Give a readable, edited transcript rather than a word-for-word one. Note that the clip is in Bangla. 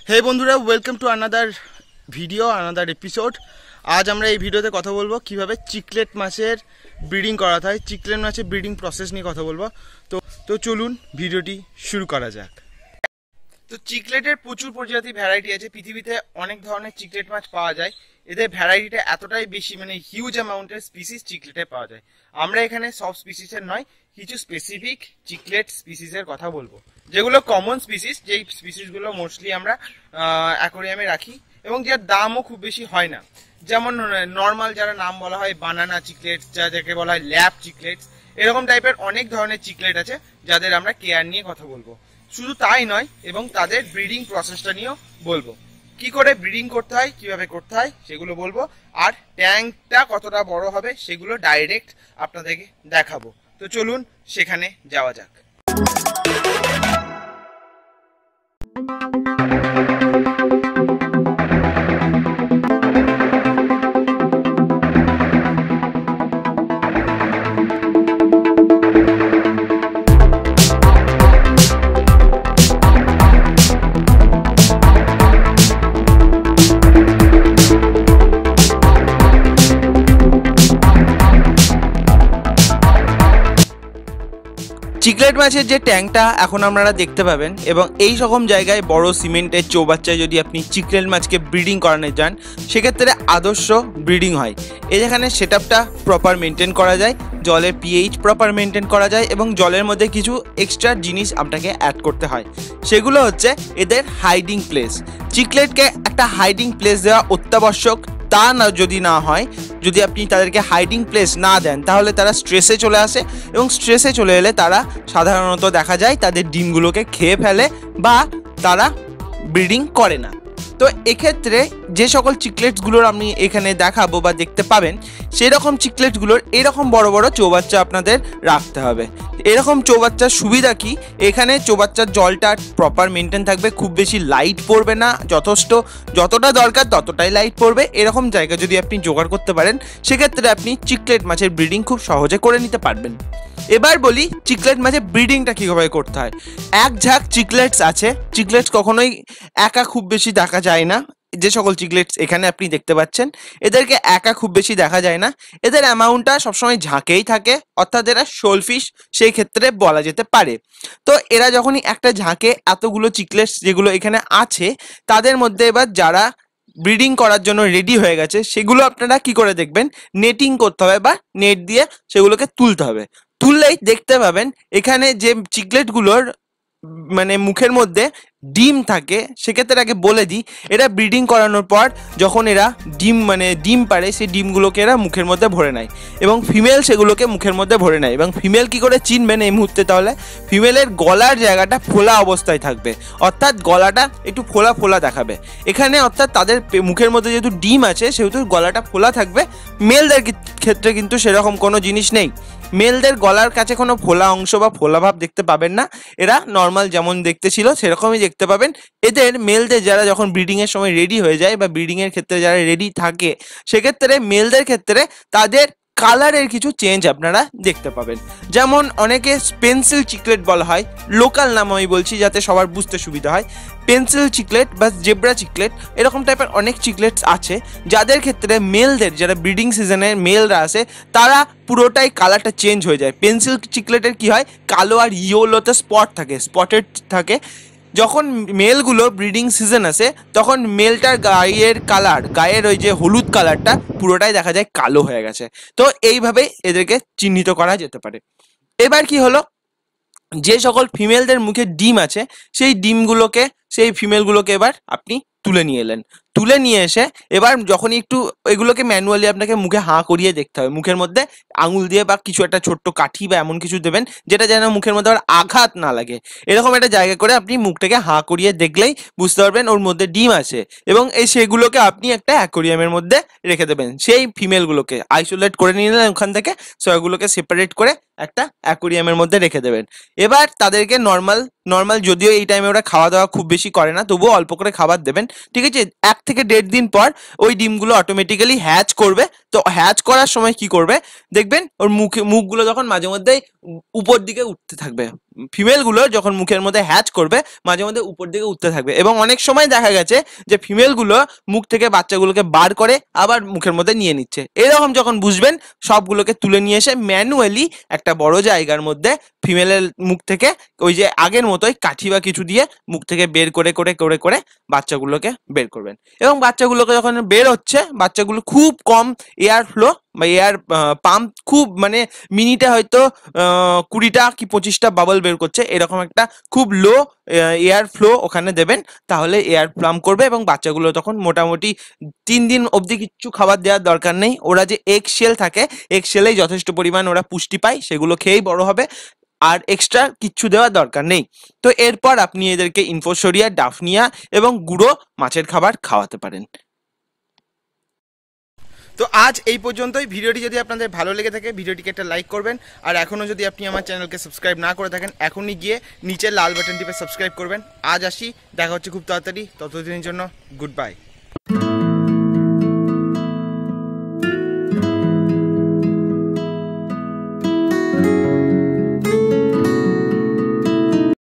হে বন্ধুরা, welcome to another video, another episode. আজ আমরা এই ভিডিওতে কথা বলবো কিভাবে চিকলেট মাছের ব্রিডিং করাতে হয়, চিকলেট মাছের ব্রিডিং প্রসেস নিয়ে কথা বলবো। তো চলুন ভিডিওটি শুরু করা যাক। তো চিকলেটের প্রচুর প্রজাতি ভ্যারাইটি আছে, পৃথিবীতে অনেক ধরনের চিকলেট মাছ পাওয়া যায়। এদের ভ্যারাইটিটা এতটাই বেশি, মানে হিউজ অ্যামাউন্টের স্পিসিস চিকলেটে পাওয়া যায়। আমরা এখানে সব স্পিসিসের নয়, কিছু স্পেসিফিক চিকলেট স্পিসিসের কথা বলবো, যেগুলো কমন স্পিসিস, যেই স্পিসিসগুলো মোস্টলি আমরা অ্যাকোরিয়ামে রাখি এবং যার দামও খুব বেশি হয় না। যেমন নর্মাল যারা নাম বলা হয় বানানা চিকলেট, যাকে বলা হয় ল্যাব চিকলেট, এরকম টাইপের অনেক ধরনের চিকলেট আছে যাদের আমরা কেয়ার নিয়ে কথা বলবো। শুধু তাই নয়, এবং তাদের ব্রিডিং প্রসেসটা নিয়েও বলবো, কি করে ব্রিডিং করতে হয়, কিভাবে করতে হয় সেগুলো বলবো। আর ট্যাঙ্কটা কতটা বড় হবে সেগুলো ডাইরেক্ট আপনাদেরকে দেখাবো। তো চলুন সেখানে যাওয়া যাক। চিকলেট মাছের যে ট্যাঙ্কটা এখন আপনারা দেখতে পাবেন, এবং এই রকম জায়গায় বড় সিমেন্টের চৌবাচ্চায় যদি আপনি চিকলেট মাছকে ব্রিডিং করানো যান, সেক্ষেত্রে আদর্শ ব্রিডিং হয়। যেখানে সেট আপটা প্রপার মেনটেন করা যায়, জলের পিএইচ প্রপার মেনটেন করা যায়, এবং জলের মধ্যে কিছু এক্সট্রা জিনিস আপনাকে অ্যাড করতে হয়। সেগুলো হচ্ছে এদের হাইডিং প্লেস। চিকলেটকে একটা হাইডিং প্লেস দেওয়া অত্যাবশ্যক। তা না যদি না হয়, যদি আপনি তাদেরকে হাইডিং প্লেস না দেন, তাহলে তারা স্ট্রেসে চলে আসে, এবং স্ট্রেসে চলে এলে তারা সাধারণত দেখা যায় তাদের ডিমগুলোকে খেয়ে ফেলে বা তারা ব্রিডিং করে না। তো এক্ষেত্রে যে সকল চিকলেটসগুলোর আমি এখানে দেখাবো বা দেখতে পাবেন, সেই রকম চিকলেটসগুলোর এরকম বড় বড় চৌবাচ্চা আপনাদের রাখতে হবে। এরকম চৌবাচ্চার সুবিধা কি, এখানে চৌবাচ্চার জলটা প্রপার মেনটেন থাকবে, খুব বেশি লাইট পড়বে না, যতটা দরকার ততটাই লাইট পড়বে। এরকম জায়গা যদি আপনি জোগাড় করতে পারেন, সেক্ষেত্রে আপনি চিকলেট মাছের ব্রিডিং খুব সহজে করে নিতে পারবেন। এবার বলি চিকলেট মাছের ব্রিডিংটা কীভাবে করতে হয়। এক ঝাঁক চিকলেটস আছে, চিকলেটস কখনোই একা খুব বেশি দেখা যায় না। যে সকল চিকলেটস এখানে আপনি দেখতে পাচ্ছেন, এদেরকে একা খুব বেশি দেখা যায় না। এদের অ্যামাউন্টটা সবসময় ঝাঁকেই থাকে, অর্থাৎ এরা শোলফিশ সেই ক্ষেত্রে বলা যেতে পারে। তো এরা যখনই একটা ঝাঁকে এতগুলো চিকলেটস যেগুলো এখানে আছে, তাদের মধ্যে এবার যারা ব্রিডিং করার জন্য রেডি হয়ে গেছে, সেগুলো আপনারা কি করে দেখবেন, নেটিং করতে হবে বা নেট দিয়ে সেগুলোকে তুলতে হবে। তুললেই দেখতে পাবেন এখানে যে চিকলেটগুলোর মানে মুখের মধ্যে ডিম থাকে। সেক্ষেত্রে আগে বলে দিই, এরা ব্রিডিং করানোর পর যখন এরা ডিম পারে, সেই ডিমগুলোকে এরা মুখের মধ্যে ভরে নেয়, এবং ফিমেল সেগুলোকে মুখের মধ্যে ভরে নেয়। এবং ফিমেল কি করে চিনবেন এই মুহূর্তে, তাহলে ফিমেলের গলার জায়গাটা ফোলা অবস্থায় থাকবে, অর্থাৎ গলাটা একটু ফোলা ফোলা দেখাবে এখানে, অর্থাৎ তাদের মুখের মধ্যে যেহেতু ডিম আছে সেহেতু গলাটা ফোলা থাকবে। মেলদের ক্ষেত্রে কিন্তু সেরকম কোনো জিনিস নেই। মেলদের গলার কাছে কোনো ফোলা অংশ বা ফোলা ভাব দেখতে পাবেন না, এরা নর্মাল যেমন দেখতে ছিল সেরকমই দেখতে পাবেন। এদের মেলদের যারা যখন ব্রিডিংয়ের সময় রেডি হয়ে যায় বা ব্রিডিংয়ের ক্ষেত্রে যারা রেডি থাকে, সেক্ষেত্রে মেলদের ক্ষেত্রে তাদের কালারের কিছু চেঞ্জ আপনারা দেখতে পাবেন। যেমন অনেকে পেন্সিল চিকলেট বলা হয়, লোকাল নাম আমি বলছি যাতে সবার বুঝতে সুবিধা হয়। পেন্সিল চিকলেট বা জেব্রা চিকলেট, এরকম টাইপের অনেক চিকলেটস আছে যাদের ক্ষেত্রে মেলদের, যারা ব্রিডিং সিজনের মেলরা আছে, তারা পুরোটাই কালারটা চেঞ্জ হয়ে যায়। পেন্সিল চিকলেটের কি হয়, কালো আর ইয়েলোতে স্পটেড থাকে। যখন মেলগুলো ব্রিডিং সিজন আসে, তখন মেলটার গায়ের ওই যে হলুদ কালারটা পুরোটাই দেখা যায় কালো হয়ে গেছে। তো এইভাবে এদেরকে চিহ্নিত করা যেতে পারে। এবার কি হলো, যে সকল ফিমেলদের মুখে ডিম আছে, সেই ফিমেলগুলোকে এবার আপনি তুলে নিয়ে এলেন। তুলে নিয়ে এসে এবার যখনই একটু এগুলোকে ম্যানুয়ালি আপনাকে মুখে হাঁ করিয়ে দেখতে হবে, মুখের মধ্যে আঙুল দিয়ে বা কিছু একটা ছোট্ট কাঠি বা এমন কিছু দেবেন যেটা যেন মুখের মধ্যে আবার আঘাত না লাগে। এরকম একটা জায়গা করে আপনি মুখটাকে হাঁ করিয়ে দেখলেই বুঝতে পারবেন ওর মধ্যে ডিম আছে, এবং সেগুলোকে আপনি একটা অ্যাকোরিয়ামের মধ্যে রেখে দেবেন। সেই ফিমেলগুলোকে আইসোলেট করে নিলেন ওখান থেকে, সেগুলোকে সেপারেট করে একটা অ্যাকোরিয়ামের মধ্যে রেখে দেবেন। এবার তাদেরকে নর্মাল যদিও এই টাইমে ওরা খাওয়া দাওয়া খুব বেশি করে না, তবুও অল্প করে খাবার দেবেন, ঠিক আছে। 1 থেকে 1.5 দিন পর ওই ডিমগুলো অটোমেটিক্যালি হ্যাচ করবে। তো হ্যাচ করার সময় কি করবে দেখবেন, ওর মুখগুলো যখন মাঝে মধ্যে উপর দিকে উঠতে থাকবে, ফিমেলগুলো যখন মুখের মধ্যে হ্যাচ করবে মাঝে মধ্যে উপর দিকে উঠতে থাকবে, এবং অনেক সময় দেখা গেছে যে ফিমেলগুলো মুখ থেকে বাচ্চাগুলোকে বার করে আবার মুখের মধ্যে নিয়ে নিচ্ছে। এরকম যখন বুঝবেন সবগুলোকে তুলে নিয়ে এসে ম্যানুয়ালি একটা বড় জায়গার মধ্যে ফিমেলের মুখ থেকে ওই যে আগের মতোই কাঠি বা কিছু দিয়ে মুখ থেকে বের করে করে করে করে বাচ্চাগুলোকে বের করবেন। এবং বাচ্চাগুলোকে যখন বের হচ্ছে বাচ্চাগুলো খুব কম এয়ার ফ্লো বা এয়ার পাম্প, খুব মানে মিনিটে হয়তো 20টা কি 25টা বাবল বের করছে, এরকম একটা খুব লো এয়ার ফ্লো ওখানে দেবেন, তাহলে এয়ার পাম্প করবে এবং বাচ্চাগুলো তখন মোটামুটি 3 দিন অবধি কিচ্ছু খাবার দেওয়ার দরকার নেই। ওরা যে এগ শেল থাকে, এগ শেলেই যথেষ্ট পরিমাণ ওরা পুষ্টি পায়, সেগুলো খেয়েই বড় হবে, আর এক্সট্রা কিচ্ছু দেওয়ার দরকার নেই। তো এরপর আপনি এদেরকে ইনফোসোরিয়া, ডাফনিয়া এবং গুঁড়ো মাছের খাবার খাওয়াতে পারেন। তো আজ এই পর্যন্তই। ভিডিওটি যদি আপনাদের ভালো লেগে থাকে ভিডিওটিকে একটা লাইক করবেন, আর এখনও যদি আপনি আমার চ্যানেলকে সাবস্ক্রাইব না করে থাকেন এখনই গিয়ে নিচের লাল বাটন টিপে সাবস্ক্রাইব করবেন। আজ আসি, দেখা হচ্ছে খুব তাড়াতাড়ি, ততদিনের জন্য গুড বাই।